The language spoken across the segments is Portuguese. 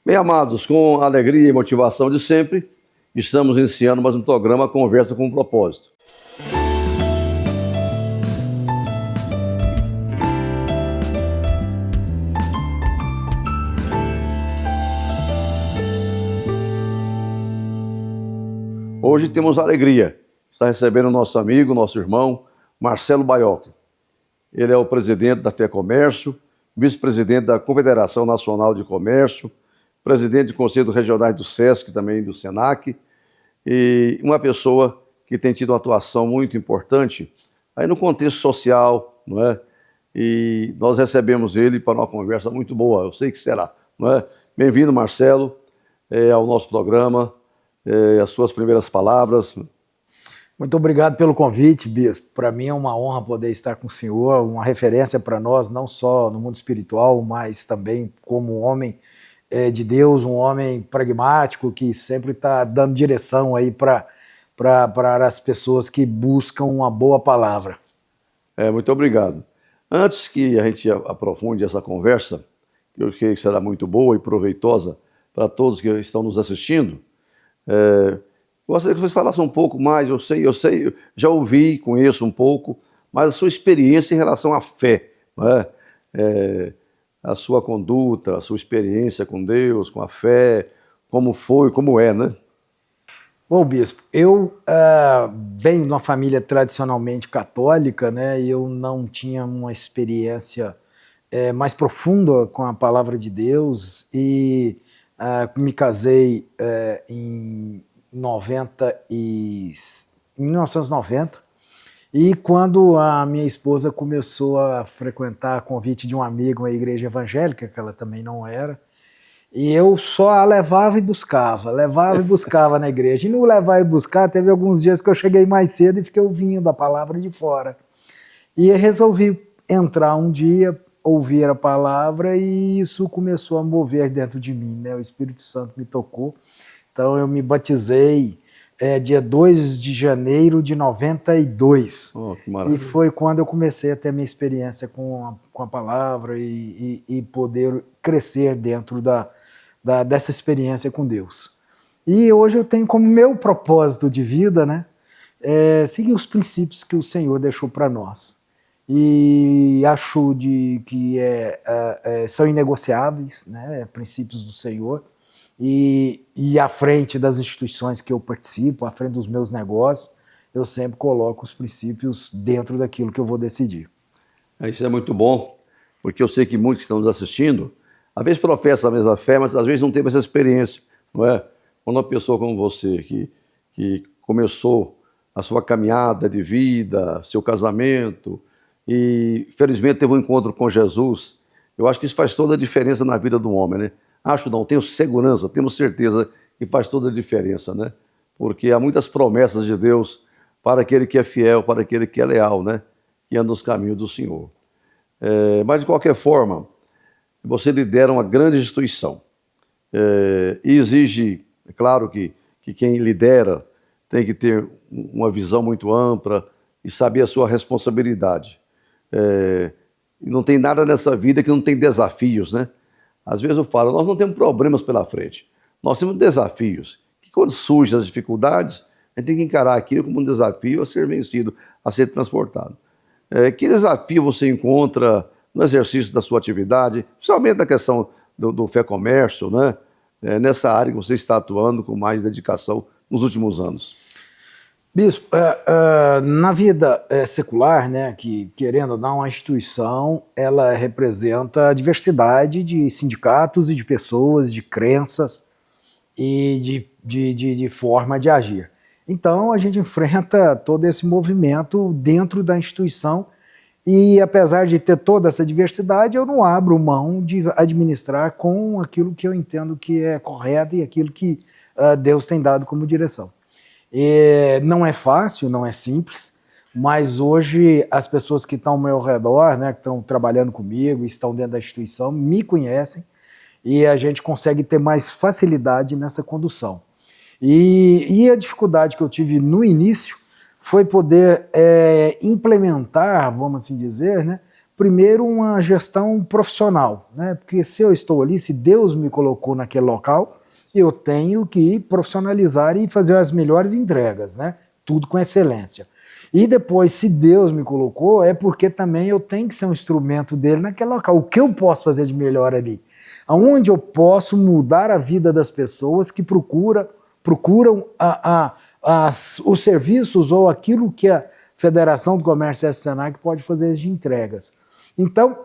Bem, amados, com alegria e motivação de sempre, estamos iniciando mais um programa Conversa com um Propósito. Hoje temos a alegria de estar recebendo o nosso amigo, nosso irmão, Marcelo Baiocchi. Ele é o presidente da FEComércio, vice-presidente da Confederação Nacional de Comércio, presidente de Conselhos Regionais do SESC, também do SENAC, e uma pessoa que tem tido uma atuação muito importante aí no contexto social, não é? E nós recebemos ele para uma conversa muito boa, eu sei que será, não é? Bem-vindo, Marcelo, ao nosso programa, as suas primeiras palavras. Muito obrigado pelo convite, Bispo. Para mim é uma honra poder estar com o senhor, uma referência para nós, não só no mundo espiritual, mas também como homem de Deus, um homem pragmático que sempre está dando direção aí para as pessoas que buscam uma boa palavra. Muito obrigado. Antes que a gente aprofunde essa conversa, que eu creio que será muito boa e proveitosa para todos que estão nos assistindo, gostaria que você falasse um pouco mais, eu sei, já ouvi, conheço um pouco, mas a sua experiência em relação à fé, não é? A sua conduta, a sua experiência com Deus, com a fé, como foi, como é, né? Bom, Bispo, eu venho de uma família tradicionalmente católica, né? E eu não tinha uma experiência mais profunda com a palavra de Deus e me casei em 1990, e quando a minha esposa começou a frequentar a convite de um amigo uma igreja evangélica, que ela também não era, e eu só a levava e buscava na igreja. E no levar e buscar, teve alguns dias que eu cheguei mais cedo e fiquei ouvindo a palavra de fora. E resolvi entrar um dia, ouvir a palavra, e isso começou a mover dentro de mim, né? O Espírito Santo me tocou. Então eu me batizei dia 2 de janeiro de 92. Oh, que maravilha. E foi quando eu comecei a ter minha experiência com a palavra e poder crescer dentro dessa experiência com Deus. E hoje eu tenho como meu propósito de vida, né, seguir os princípios que o Senhor deixou para nós. E acho que são inegociáveis, né, princípios do Senhor. E à frente das instituições que eu participo, à frente dos meus negócios, eu sempre coloco os princípios dentro daquilo que eu vou decidir. Isso é muito bom, porque eu sei que muitos que estão nos assistindo, às vezes professam a mesma fé, mas às vezes não teve essa experiência, não é? Quando uma pessoa como você, que começou a sua caminhada de vida, seu casamento, e felizmente teve um encontro com Jesus, eu acho que isso faz toda a diferença na vida do homem, né? Acho não, tenho segurança, temos certeza que faz toda a diferença, né? Porque há muitas promessas de Deus para aquele que é fiel, para aquele que é leal, né? Que anda nos caminhos do Senhor. Mas, de qualquer forma, você lidera uma grande instituição. E exige, é claro que quem lidera tem que ter uma visão muito ampla e saber a sua responsabilidade. Não tem nada nessa vida que não tem desafios, né? Às vezes eu falo, nós não temos problemas pela frente, nós temos desafios, que quando surgem as dificuldades, a gente tem que encarar aquilo como um desafio a ser vencido, a ser transportado. Que desafio você encontra no exercício da sua atividade, principalmente na questão do FEComércio, né? Nessa área que você está atuando com mais dedicação nos últimos anos? Bispo, na vida secular, né, que querendo ou não, a instituição ela representa a diversidade de sindicatos e de pessoas, de crenças e de forma de agir. Então a gente enfrenta todo esse movimento dentro da instituição e apesar de ter toda essa diversidade, eu não abro mão de administrar com aquilo que eu entendo que é correto e aquilo que Deus tem dado como direção. Não é fácil, não é simples, mas hoje as pessoas que estão ao meu redor, né, que estão trabalhando comigo, estão dentro da instituição, me conhecem e a gente consegue ter mais facilidade nessa condução. E a dificuldade que eu tive no início foi poder implementar, vamos assim dizer, né, primeiro, uma gestão profissional, né? Porque se eu estou ali, se Deus me colocou naquele local, eu tenho que profissionalizar e fazer as melhores entregas, né? Tudo com excelência. E depois, se Deus me colocou, é porque também eu tenho que ser um instrumento dele naquele local. O que eu posso fazer de melhor ali? Aonde eu posso mudar a vida das pessoas que procuram os serviços ou aquilo que a Federação do Comércio e Senac pode fazer de entregas. Então,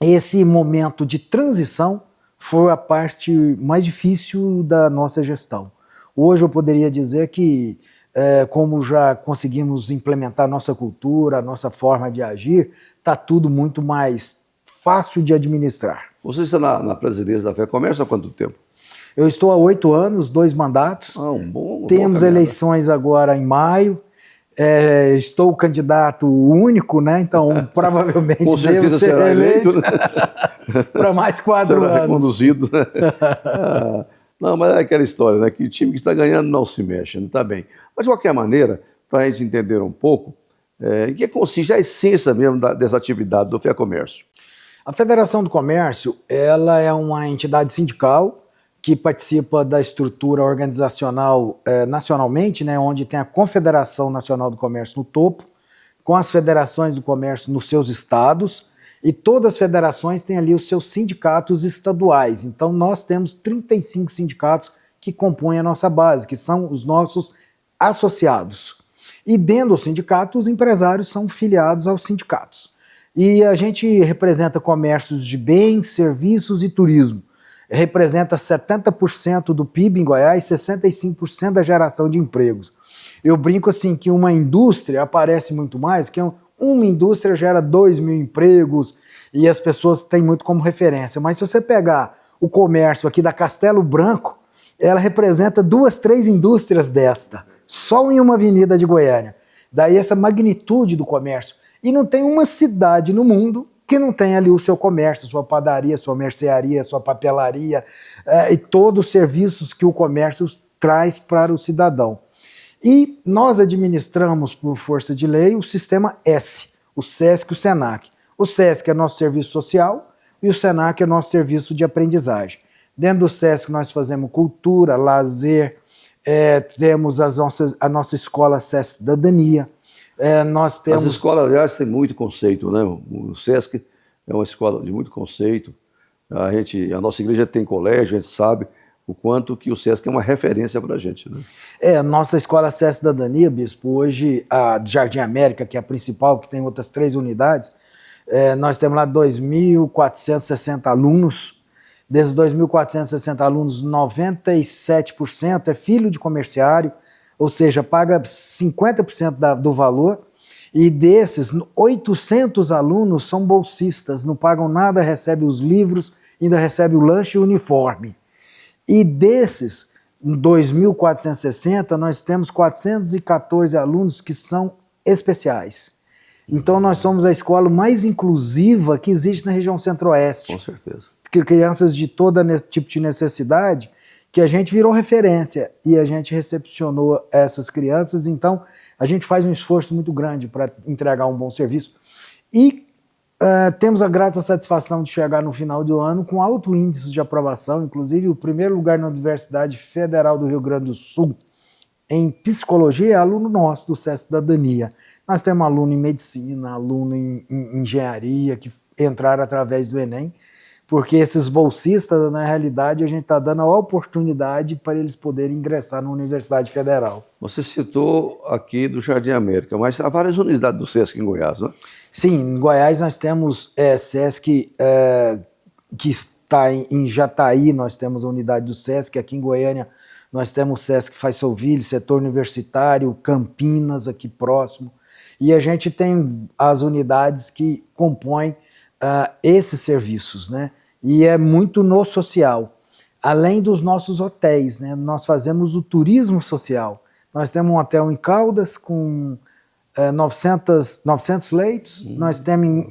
esse momento de transição foi a parte mais difícil da nossa gestão. Hoje eu poderia dizer que, como já conseguimos implementar a nossa cultura, a nossa forma de agir, está tudo muito mais fácil de administrar. Você está na presidência da FEComércio há quanto tempo? Eu estou há 8 anos, 2 mandatos. Temos eleições agora em maio. Estou candidato único, né? Então provavelmente com certeza devo ser será eleito, né? para mais 4 anos. Será reconduzido, né? Não, mas é aquela história, né? Que o time que está ganhando não se mexe, não está bem. Mas, de qualquer maneira, para a gente entender um pouco, em que consiste a essência mesmo dessa atividade do FEComércio? A Federação do Comércio, ela é uma entidade sindical que participa da estrutura organizacional nacionalmente, né, onde tem a Confederação Nacional do Comércio no topo, com as federações do comércio nos seus estados, e todas as federações têm ali os seus sindicatos estaduais. Então nós temos 35 sindicatos que compõem a nossa base, que são os nossos associados. E dentro do sindicato, os empresários são filiados aos sindicatos. E a gente representa comércios de bens, serviços e turismo. Representa 70% do PIB em Goiás, 65% da geração de empregos. Eu brinco assim que uma indústria aparece muito mais, que uma indústria gera 2.000 empregos e as pessoas têm muito como referência. Mas se você pegar o comércio aqui da Castelo Branco, ela representa 2, 3 indústrias desta, só em uma avenida de Goiânia. Daí essa magnitude do comércio. E não tem uma cidade no mundo que não tem ali o seu comércio, sua padaria, sua mercearia, sua papelaria e todos os serviços que o comércio traz para o cidadão. E nós administramos, por força de lei, o sistema S, o SESC e o SENAC. O SESC é nosso serviço social e o SENAC é nosso serviço de aprendizagem. Dentro do SESC nós fazemos cultura, lazer, temos a nossa escola SESC Cidadania. Nós temos... As escolas, aliás, têm muito conceito, né? O SESC é uma escola de muito conceito. A nossa igreja tem colégio, a gente sabe o quanto que o SESC é uma referência para a gente, né? Nossa escola SESC Cidadania, Bispo, hoje a Jardim América, que é a principal, que tem outras 3 unidades, nós temos lá 2.460 alunos. Desses 2.460 alunos, 97% é filho de comerciário, ou seja, paga 50% do valor, e desses, 800 alunos são bolsistas, não pagam nada, recebem os livros, ainda recebem o lanche e o uniforme. E desses, 2.460, nós temos 414 alunos que são especiais. Então nós somos a escola mais inclusiva que existe na região centro-oeste. Com certeza. Crianças de todo tipo de necessidade, que a gente virou referência e a gente recepcionou essas crianças, então a gente faz um esforço muito grande para entregar um bom serviço. E temos a grata satisfação de chegar no final do ano com alto índice de aprovação, inclusive o primeiro lugar na Universidade Federal do Rio Grande do Sul em psicologia é aluno nosso do SESC Cidadania. Nós temos aluno em medicina, aluno em engenharia, que entraram através do Enem, porque esses bolsistas, na realidade, a gente está dando a oportunidade para eles poderem ingressar na Universidade Federal. Você citou aqui do Jardim América, mas há várias unidades do SESC em Goiás, não é? Sim, em Goiás nós temos SESC, que está em Jataí, nós temos a unidade do SESC, aqui em Goiânia nós temos o SESC Faiçouville, setor universitário, Campinas, aqui próximo, e a gente tem as unidades que compõem esses serviços, né? E é muito no social. Além dos nossos hotéis, né? Nós fazemos o turismo social. Nós temos um hotel em Caldas com 900 leitos, nós temos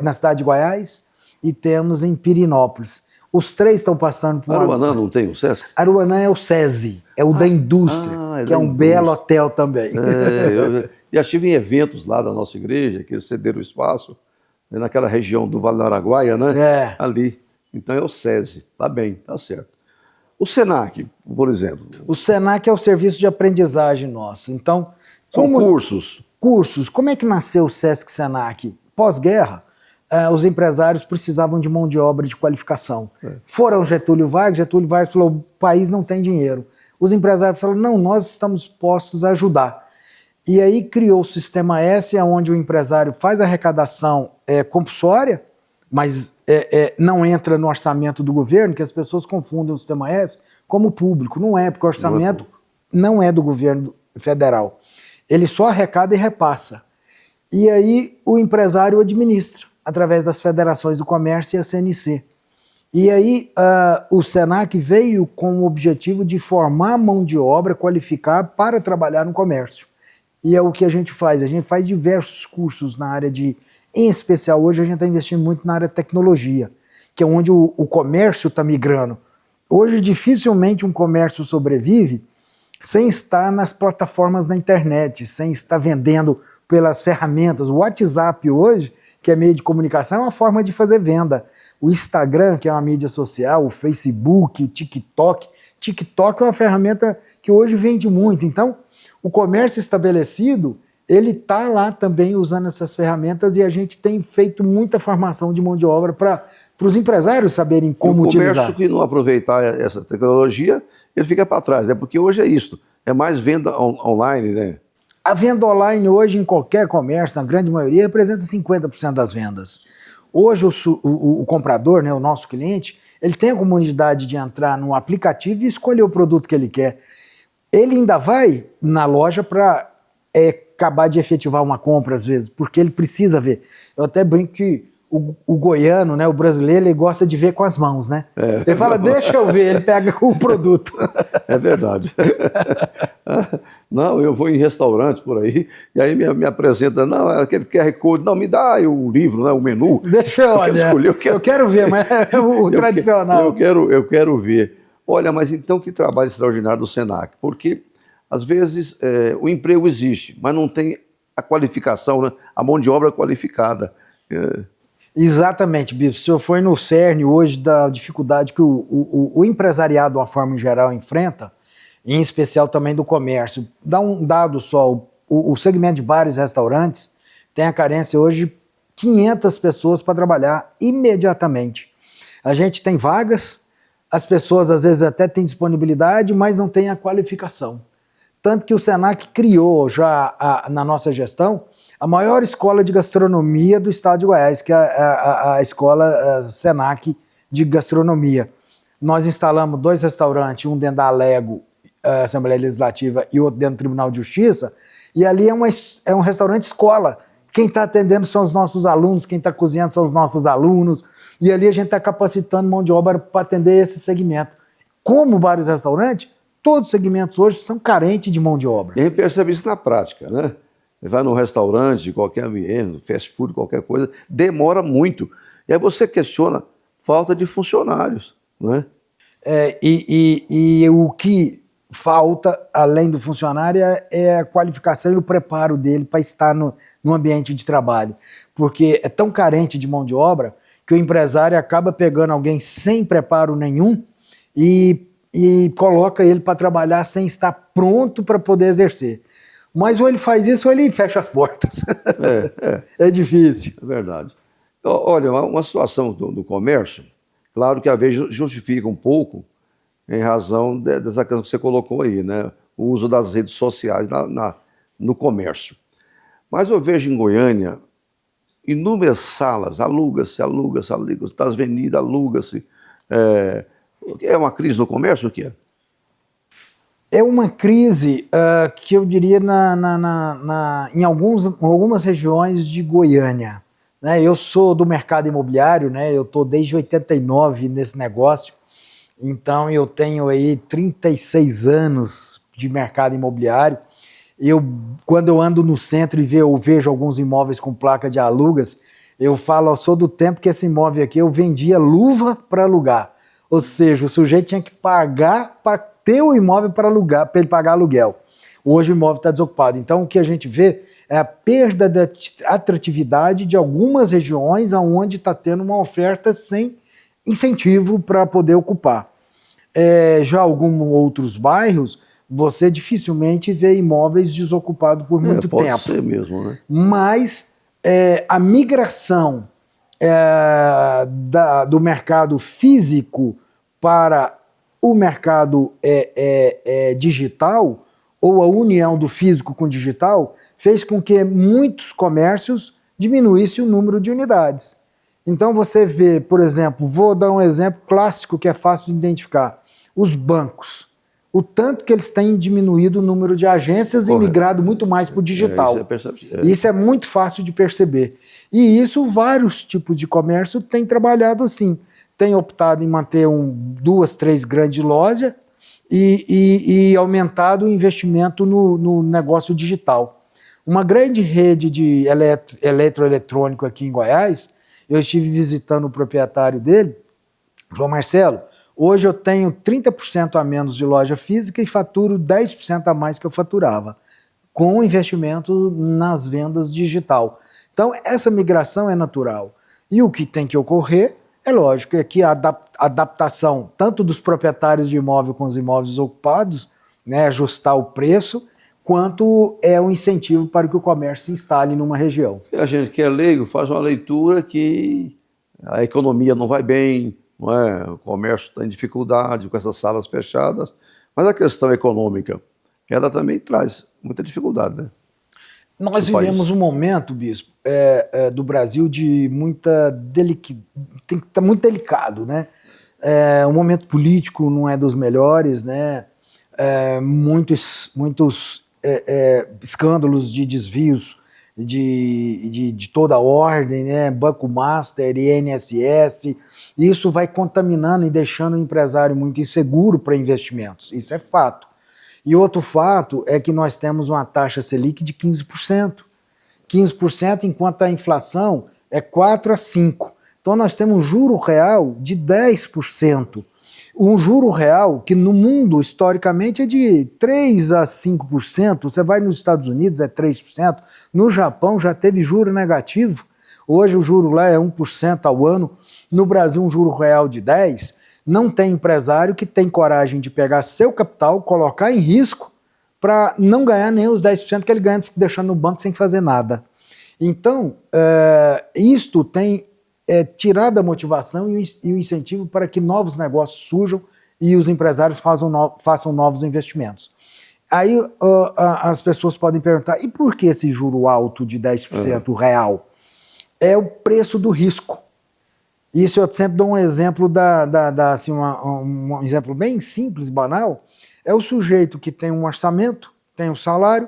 na cidade de Goiás e temos em Pirinópolis. Os 3 estão passando por... Aruanã não tem o SESC? Aruanã é o SESI, é o da indústria, que é um belo hotel também. Já estive em eventos lá da nossa igreja, que eles cederam o espaço, né, naquela região do Vale do Araguaia, né? Ali. Então é o SESI. Tá bem, tá certo. O SENAC, por exemplo. O SENAC é o serviço de aprendizagem nosso. Então, são cursos. Cursos. Como é que nasceu o Sesc SENAC? Pós-guerra, os empresários precisavam de mão de obra de qualificação. Foram Getúlio Vargas falou, o país não tem dinheiro. Os empresários falaram, não, nós estamos postos a ajudar. E aí criou o Sistema S, onde o empresário faz a arrecadação compulsória, mas não entra no orçamento do governo, que as pessoas confundem o Sistema S como público. Não é, porque o orçamento não é do governo federal. Ele só arrecada e repassa. E aí o empresário administra, através das federações do comércio e a CNC. E aí o SENAC veio com o objetivo de formar mão de obra qualificada para trabalhar no comércio. E é o que a gente faz diversos cursos na área em especial hoje a gente está investindo muito na área de tecnologia, que é onde o comércio está migrando. Hoje dificilmente um comércio sobrevive sem estar nas plataformas da internet, sem estar vendendo pelas ferramentas. O WhatsApp hoje, que é meio de comunicação, é uma forma de fazer venda. O Instagram, que é uma mídia social, o Facebook, TikTok. TikTok é uma ferramenta que hoje vende muito. Então, o comércio estabelecido, ele está lá também usando essas ferramentas e a gente tem feito muita formação de mão de obra para os empresários saberem como utilizar. O comércio que não aproveitar essa tecnologia, ele fica para trás, né? Porque hoje é isso, é mais venda online, né? A venda online hoje em qualquer comércio, na grande maioria, representa 50% das vendas. Hoje o comprador, né, o nosso cliente, ele tem a comodidade de entrar no aplicativo e escolher o produto que ele quer. Ele ainda vai na loja para acabar de efetivar uma compra, às vezes, porque ele precisa ver. Eu até brinco que o goiano, né, o brasileiro, ele gosta de ver com as mãos, né? Ele fala, deixa eu ver, ele pega com o produto. É verdade. Não, eu vou em restaurante por aí, e aí me apresenta, não, aquele QR Code, não, me dá o livro, né, o menu. Deixa eu olhar, eu quero ver, mas é o tradicional. Eu quero ver. Olha, mas então que trabalho extraordinário do SENAC, porque às vezes o emprego existe, mas não tem a qualificação, né, a mão de obra qualificada. Exatamente, Bibo. O senhor foi no cerne hoje da dificuldade que o empresariado, de uma forma em geral, enfrenta, em especial também do comércio. Dá um dado só, o segmento de bares e restaurantes tem a carência hoje de 500 pessoas para trabalhar imediatamente. A gente tem vagas, as pessoas às vezes até têm disponibilidade, mas não têm a qualificação. Tanto que o SENAC criou já na nossa gestão a maior escola de gastronomia do estado de Goiás, que é a escola SENAC de gastronomia. Nós instalamos 2 restaurantes, um dentro da Alego, Assembleia Legislativa, e outro dentro do Tribunal de Justiça, e ali é um restaurante escola. Quem está atendendo são os nossos alunos, quem está cozinhando são os nossos alunos, e ali a gente está capacitando mão de obra para atender esse segmento. Como vários restaurantes, todos os segmentos hoje são carentes de mão de obra. E a gente percebe isso na prática, né? Vai num restaurante, de qualquer ambiente, fast food, qualquer coisa, demora muito. E aí você questiona falta de funcionários, né? E o que falta, além do funcionário, é a qualificação e o preparo dele para estar no ambiente de trabalho. Porque é tão carente de mão de obra que o empresário acaba pegando alguém sem preparo nenhum e coloca ele para trabalhar sem estar pronto para poder exercer. Mas ou ele faz isso ou ele fecha as portas. É difícil. É verdade. Olha, uma situação do comércio, claro que às vezes justifica um pouco em razão dessa questão que você colocou aí, né? O uso das redes sociais no comércio. Mas eu vejo em Goiânia inúmeras salas, aluga-se, das avenidas, aluga-se. É uma crise no comércio, o que é? É uma crise que eu diria em algumas regiões de Goiânia. Né? Eu sou do mercado imobiliário, né? Eu estou desde 89 nesse negócio, então eu tenho aí 36 anos de mercado imobiliário. Quando eu ando no centro e eu vejo alguns imóveis com placa de alugas, eu falo, eu sou do tempo que esse imóvel aqui eu vendia luva para alugar. Ou seja, o sujeito tinha que pagar para ter o imóvel para alugar, para ele pagar aluguel. Hoje o imóvel está desocupado. Então, o que a gente vê é a perda da atratividade de algumas regiões onde está tendo uma oferta sem incentivo para poder ocupar. Já alguns outros bairros, você dificilmente vê imóveis desocupados por muito tempo. Pode ser mesmo, né? Mas a migração do mercado físico para o mercado digital, ou a união do físico com o digital, fez com que muitos comércios diminuíssem o número de unidades. Então você vê, por exemplo, vou dar um exemplo clássico que é fácil de identificar, os bancos. O tanto que eles têm diminuído o número de agências e migrado muito mais para o digital. Isso é muito fácil de perceber. E isso vários tipos de comércio têm trabalhado assim. Tem optado em manter 2, 3 grandes lojas e aumentado o investimento no negócio digital. Uma grande rede de eletroeletrônico aqui em Goiás, eu estive visitando o proprietário dele, falou: Marcelo, hoje eu tenho 30% a menos de loja física e faturo 10% a mais que eu faturava, com investimento nas vendas digital. Então, essa migração é natural. E o que tem que ocorrer, é lógico, é que a adaptação tanto dos proprietários de imóvel com os imóveis ocupados, né, ajustar o preço, quanto é um incentivo para que o comércio se instale numa região. A gente que é leigo faz uma leitura que a economia não vai bem, não é? O comércio está em dificuldade com essas salas fechadas, mas a questão econômica, ela também traz muita dificuldade, né? Nós vivemos um momento, Bispo, do Brasil de muita tem que estar muito delicado, né? O momento político não é dos melhores, né? Muitos escândalos de desvios de toda a ordem, né? Banco Master, INSS, isso vai contaminando e deixando o empresário muito inseguro para investimentos, isso é fato. E outro fato é que nós temos uma taxa Selic de 15%. 15% enquanto a inflação é 4 a 5%. Então nós temos um juro real de 10%. Um juro real que no mundo, historicamente, é de 3 a 5%. Você vai nos Estados Unidos, é 3%. No Japão já teve juro negativo. Hoje o juro lá é 1% ao ano. No Brasil, um juro real de 10%. Não tem empresário que tem coragem de pegar seu capital, colocar em risco, para não ganhar nem os 10% que ele ganha deixando no banco sem fazer nada. Então, isto tem tirado a motivação e o incentivo para que novos negócios surjam e os empresários façam novos investimentos. Aí as pessoas podem perguntar, e por que esse juro alto de 10% real? É o preço do risco. Isso eu sempre dou um exemplo, assim, um exemplo bem simples, banal. É o sujeito que tem um orçamento, tem um salário,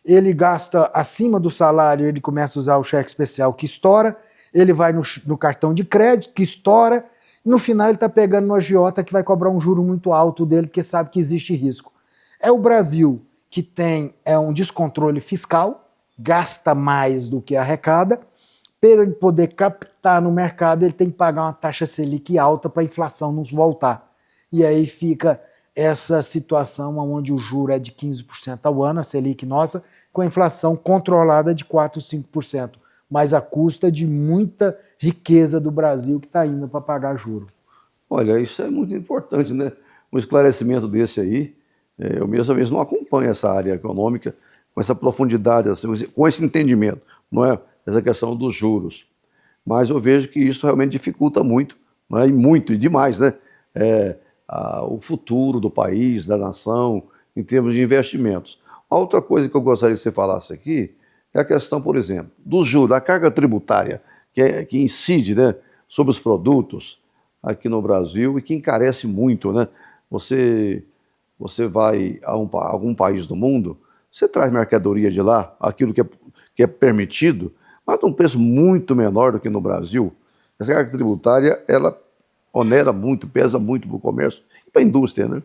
ele gasta acima do salário, ele começa a usar o cheque especial que estoura, ele vai no cartão de crédito que estoura, no final ele está pegando no agiota que vai cobrar um juro muito alto dele, porque sabe que existe risco. É o Brasil que tem um descontrole fiscal, gasta mais do que arrecada, para ele poder captar no mercado, ele tem que pagar uma taxa Selic alta para a inflação não voltar. E aí fica essa situação onde o juro é de 15% ao ano, a Selic nossa, com a inflação controlada de 4% ou 5%, mas à custa de muita riqueza do Brasil que está indo para pagar juro. Olha, isso é muito importante, né? Um esclarecimento desse aí. Eu mesmo não acompanho essa área econômica com essa profundidade, assim, com esse entendimento, não é? Essa questão dos juros. Mas eu vejo que isso realmente dificulta muito, não é? E demais, né? O futuro do país, da nação, em termos de investimentos. A outra coisa que eu gostaria que você falasse aqui é a questão, por exemplo, dos juros, da carga tributária que incide, né, sobre os produtos aqui no Brasil e que encarece muito, né? Você vai a algum país do mundo, você traz mercadoria de lá, aquilo que é permitido, mas a um preço muito menor do que no Brasil. Essa carga tributária, ela onera muito, pesa muito para o comércio e para a indústria, né?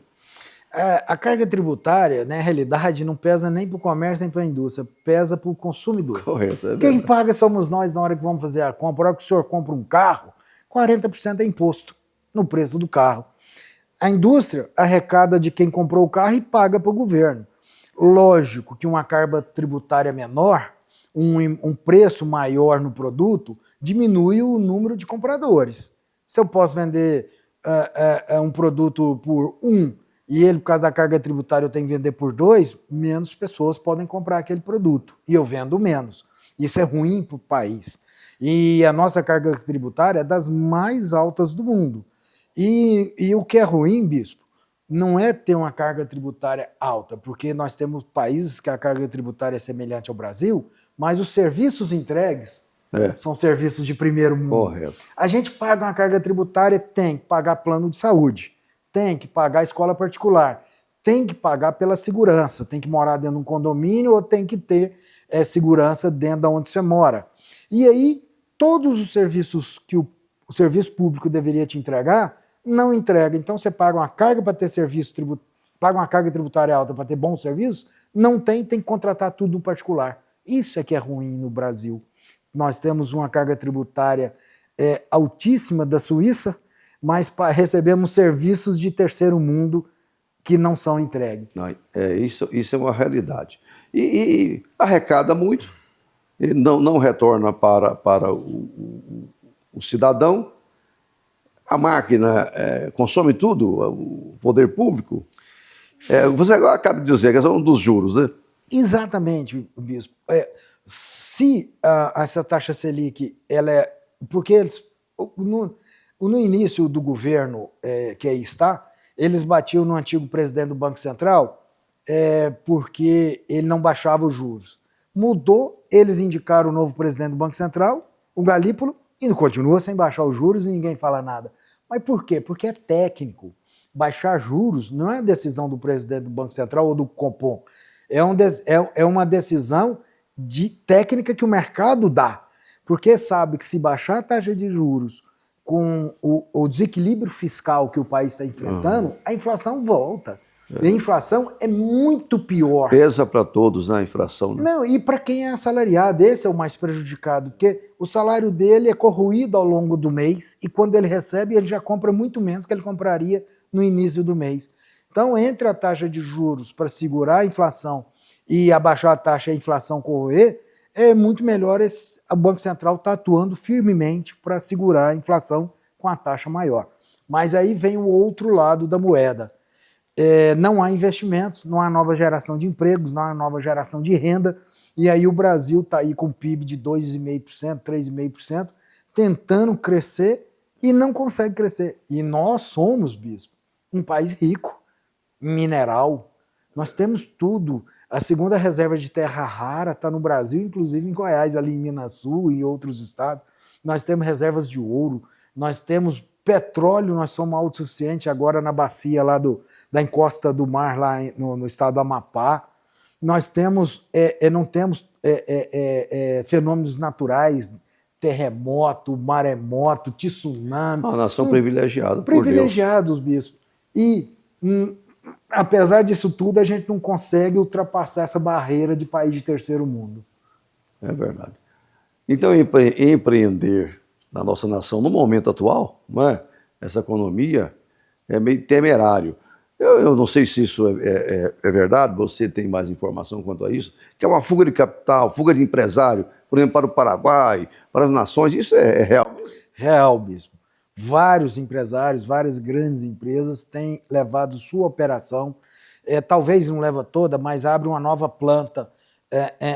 A carga tributária, na realidade, não pesa nem para o comércio nem para a indústria, pesa para o consumidor. Correto. Quem paga somos nós na hora que vamos fazer a compra. Na hora que o senhor compra um carro, 40% é imposto no preço do carro. A indústria arrecada de quem comprou o carro e paga para o governo. Lógico que uma carga tributária menor, um preço maior no produto, diminui o número de compradores. Se eu posso vender um produto por 1 e ele, por causa da carga tributária, eu tenho que vender por 2, menos pessoas podem comprar aquele produto e eu vendo menos. Isso é ruim para o país. E a nossa carga tributária é das mais altas do mundo. E o que é ruim, Bispo, não é ter uma carga tributária alta, porque nós temos países que a carga tributária é semelhante ao Brasil, mas os serviços entregues são serviços de primeiro mundo. Correto. A gente paga uma carga tributária, tem que pagar plano de saúde, tem que pagar escola particular, tem que pagar pela segurança, tem que morar dentro de um condomínio ou tem que ter segurança dentro de onde você mora. E aí, todos os serviços que o serviço público deveria te entregar, não entrega. Então você paga uma carga para ter serviço paga uma carga tributária alta para ter bons serviços, não tem que contratar tudo no particular. Isso é que é ruim no Brasil. Nós temos uma carga tributária altíssima da Suíça, mas recebemos serviços de terceiro mundo que não são entregues. Não, isso é uma realidade. E arrecada muito, e não retorna para o cidadão. A máquina consome tudo, o poder público. Você acaba de dizer que é um dos juros, né? Exatamente, Bispo. Se essa taxa Selic, porque eles, no início do governo que aí está, eles batiam no antigo presidente do Banco Central porque ele não baixava os juros. Mudou, eles indicaram o novo presidente do Banco Central, o Galípolo, e continua sem baixar os juros e ninguém fala nada. Mas por quê? Porque é técnico. Baixar juros não é decisão do presidente do Banco Central ou do Copom. É uma decisão de técnica que o mercado dá. Porque sabe que se baixar a taxa de juros com o desequilíbrio fiscal que o país está enfrentando, a inflação volta. E a inflação é muito pior. Pesa para todos, né, a inflação. Né? Não, e para quem é assalariado, esse é o mais prejudicado, porque o salário dele é corroído ao longo do mês e quando ele recebe, ele já compra muito menos que ele compraria no início do mês. Então, entre a taxa de juros para segurar a inflação e abaixar a taxa e a inflação corroer, é muito melhor o Banco Central estar atuando firmemente para segurar a inflação com a taxa maior. Mas aí vem o outro lado da moeda. Não há investimentos, não há nova geração de empregos, não há nova geração de renda, e aí o Brasil está aí com PIB de 2,5%, 3,5%, tentando crescer e não consegue crescer. E nós somos, Bispo, um país rico, mineral, nós temos tudo. A segunda reserva de terra rara está no Brasil, inclusive em Goiás, ali em Minas Sul e em outros estados. Nós temos reservas de ouro, nós temos petróleo, nós somos autossuficientes agora na bacia lá da encosta do mar, lá no estado do Amapá. Nós temos, não temos fenômenos naturais, terremoto, maremoto, tsunami. Uma nação privilegiada, privilegiados, Bispo. E, apesar disso tudo, a gente não consegue ultrapassar essa barreira de país de terceiro mundo. É verdade. Então, empreender na nossa nação, no momento atual, não é? Essa economia é meio temerário. Eu não sei se isso é verdade, você tem mais informação quanto a isso, que é uma fuga de capital, fuga de empresário, por exemplo, para o Paraguai, para as nações, isso é real? Real, Bispo. Vários empresários, várias grandes empresas têm levado sua operação, talvez não leva toda, mas abre uma nova planta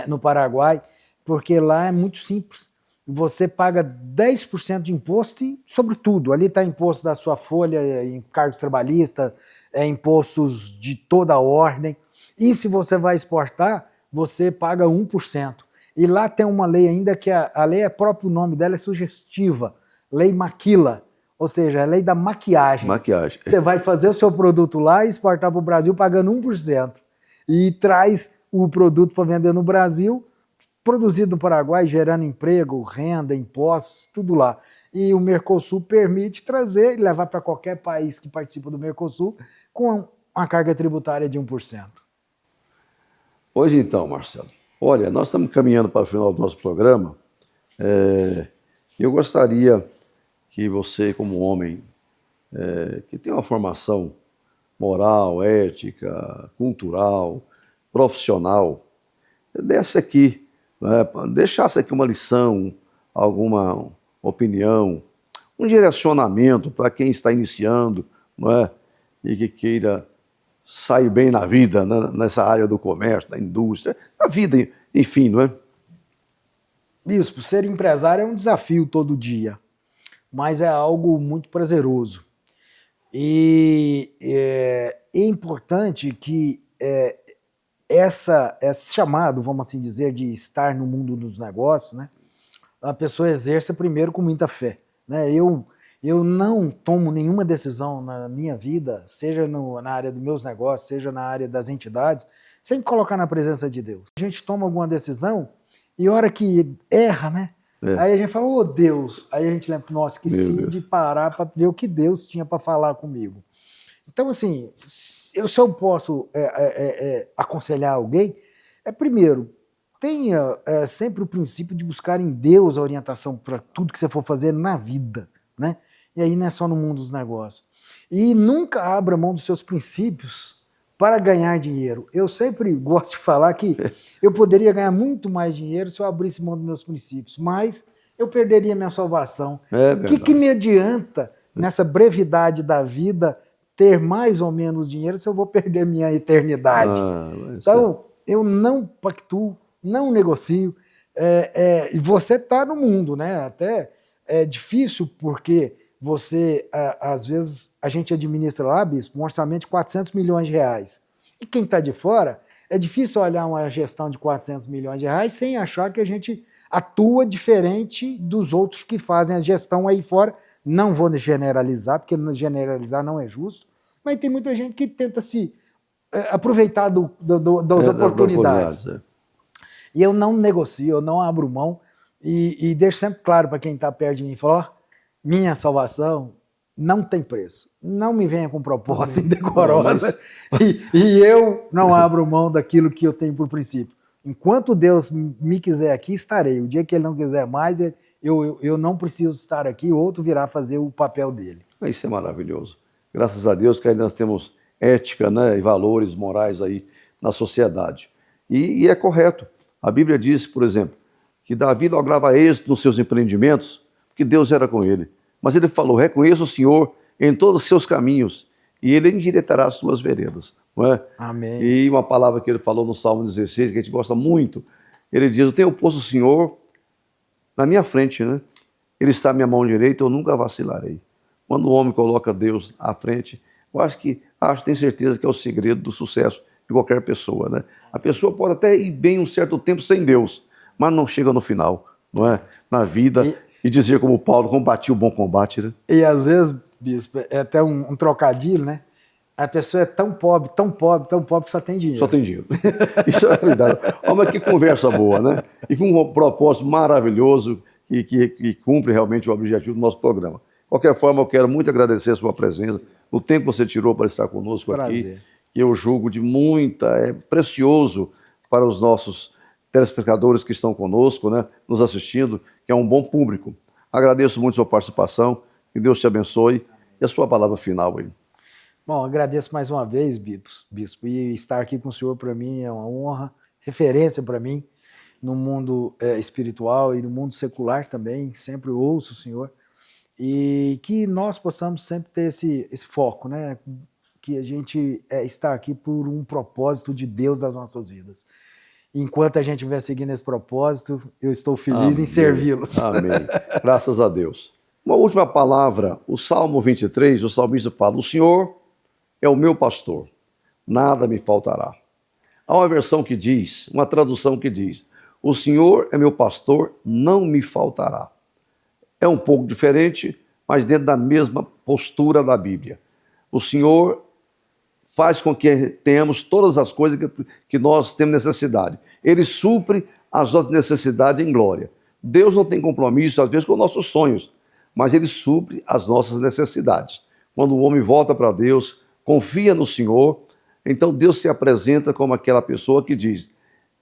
no Paraguai, porque lá é muito simples. Você paga 10% de imposto sobre tudo. Ali está imposto da sua folha, encargos trabalhistas, impostos de toda a ordem. E se você vai exportar, você paga 1%. E lá tem uma lei ainda que a lei, próprio nome dela é sugestiva, Lei Maquila, ou seja, a lei da maquiagem. Maquiagem. Você vai fazer o seu produto lá e exportar para o Brasil pagando 1%. E traz o produto para vender no Brasil, produzido no Paraguai, gerando emprego, renda, impostos, tudo lá. E o Mercosul permite trazer e levar para qualquer país que participa do Mercosul com uma carga tributária de 1%. Hoje então, Marcelo, olha, nós estamos caminhando para o final do nosso programa. Eu gostaria que você, como homem que tem uma formação moral, ética, cultural, profissional, desse aqui, né, deixasse aqui uma lição, alguma opinião, um direcionamento para quem está iniciando, não é? E que queira sair bem na vida, né? Nessa área do comércio, da indústria, na vida, enfim, não é? Bispo, ser empresário é um desafio todo dia, mas é algo muito prazeroso. E é importante que esse chamado, vamos assim dizer, de estar no mundo dos negócios, né, a pessoa exerça primeiro com muita fé. Né? Eu não tomo nenhuma decisão na minha vida, seja na área dos meus negócios, seja na área das entidades, sem colocar na presença de Deus. A gente toma alguma decisão e a hora que erra, né? Aí a gente fala, oh Deus, aí a gente lembra, nossa, esqueci de parar para ver o que Deus tinha para falar comigo. Então, assim, se eu posso aconselhar alguém, primeiro, tenha sempre o princípio de buscar em Deus a orientação para tudo que você for fazer na vida, né? E aí não é só no mundo dos negócios. E nunca abra mão dos seus princípios para ganhar dinheiro. Eu sempre gosto de falar que eu poderia ganhar muito mais dinheiro se eu abrisse mão dos meus princípios, mas eu perderia minha salvação. O que me adianta, nessa brevidade da vida, ter mais ou menos dinheiro se eu vou perder minha eternidade? Então, eu não pactuo, não negocio. E você está no mundo, né? Até é difícil porque você, às vezes, a gente administra lá, bispo, um orçamento de 400 milhões de reais. E quem está de fora, é difícil olhar uma gestão de 400 milhões de reais sem achar que a gente atua diferente dos outros que fazem a gestão aí fora. Não vou generalizar, porque generalizar não é justo, mas tem muita gente que tenta se aproveitar das oportunidades. E eu não negocio, eu não abro mão e deixo sempre claro para quem está perto de mim, falo, minha salvação não tem preço. Não me venha com proposta indecorosa e eu não abro mão daquilo que eu tenho por princípio. Enquanto Deus me quiser aqui, estarei. O dia que Ele não quiser mais, eu não preciso estar aqui, outro virá fazer o papel dele. Isso é maravilhoso. Graças a Deus que aí nós temos ética, né, e valores morais aí na sociedade. E é correto. A Bíblia diz, por exemplo, que Davi lograva êxito nos seus empreendimentos, porque Deus era com ele. Mas ele falou, reconheça o Senhor em todos os seus caminhos e Ele endireitará as suas veredas. Não é? Amém. E uma palavra que ele falou no Salmo 16, que a gente gosta muito, ele diz, eu tenho posto o Senhor na minha frente, né? Ele está à minha mão direita, eu nunca vacilarei. Quando o homem coloca Deus à frente, tenho certeza que é o segredo do sucesso de qualquer pessoa, né? A pessoa pode até ir bem um certo tempo sem Deus, mas não chega no final, não é? Na vida, e dizer como Paulo, combati o bom combate, né? E às vezes, bispo, é até um trocadilho, né? A pessoa é tão pobre que só tem dinheiro. Só tem dinheiro. Isso é a realidade. Olha que conversa boa, né? E com um propósito maravilhoso e que cumpre realmente o objetivo do nosso programa. De qualquer forma, eu quero muito agradecer a sua presença, o tempo que você tirou para estar conosco aqui, que eu julgo de precioso para os nossos telespectadores que estão conosco, né, nos assistindo, que é um bom público. Agradeço muito a sua participação, que Deus te abençoe. E a sua palavra final aí. Bom, agradeço mais uma vez, bispo, e estar aqui com o senhor para mim é uma honra, referência para mim no mundo espiritual e no mundo secular também, sempre ouço o senhor, e que nós possamos sempre ter esse foco, né? Que a gente está aqui por um propósito de Deus das nossas vidas. Enquanto a gente estiver seguindo esse propósito, eu estou feliz em servi-los. Amém. Graças a Deus. Uma última palavra, o Salmo 23, o salmista fala, o Senhor é o meu pastor, nada me faltará. Há uma versão que diz, uma tradução que diz, o Senhor é meu pastor, não me faltará. É um pouco diferente, mas dentro da mesma postura da Bíblia. O Senhor faz com que tenhamos todas as coisas que nós temos necessidade. Ele supre as nossas necessidades em glória. Deus não tem compromisso, às vezes, com nossos sonhos, mas Ele supre as nossas necessidades. Quando o homem volta para Deus, confia no Senhor, então Deus se apresenta como aquela pessoa que diz,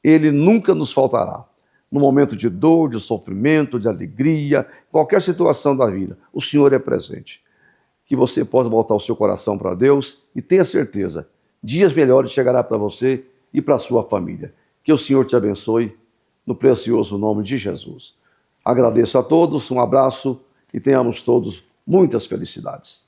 Ele nunca nos faltará. No momento de dor, de sofrimento, de alegria, qualquer situação da vida, o Senhor é presente. Que você possa voltar o seu coração para Deus e tenha certeza, dias melhores chegará para você e para a sua família. Que o Senhor te abençoe, no precioso nome de Jesus. Agradeço a todos, um abraço e tenhamos todos muitas felicidades.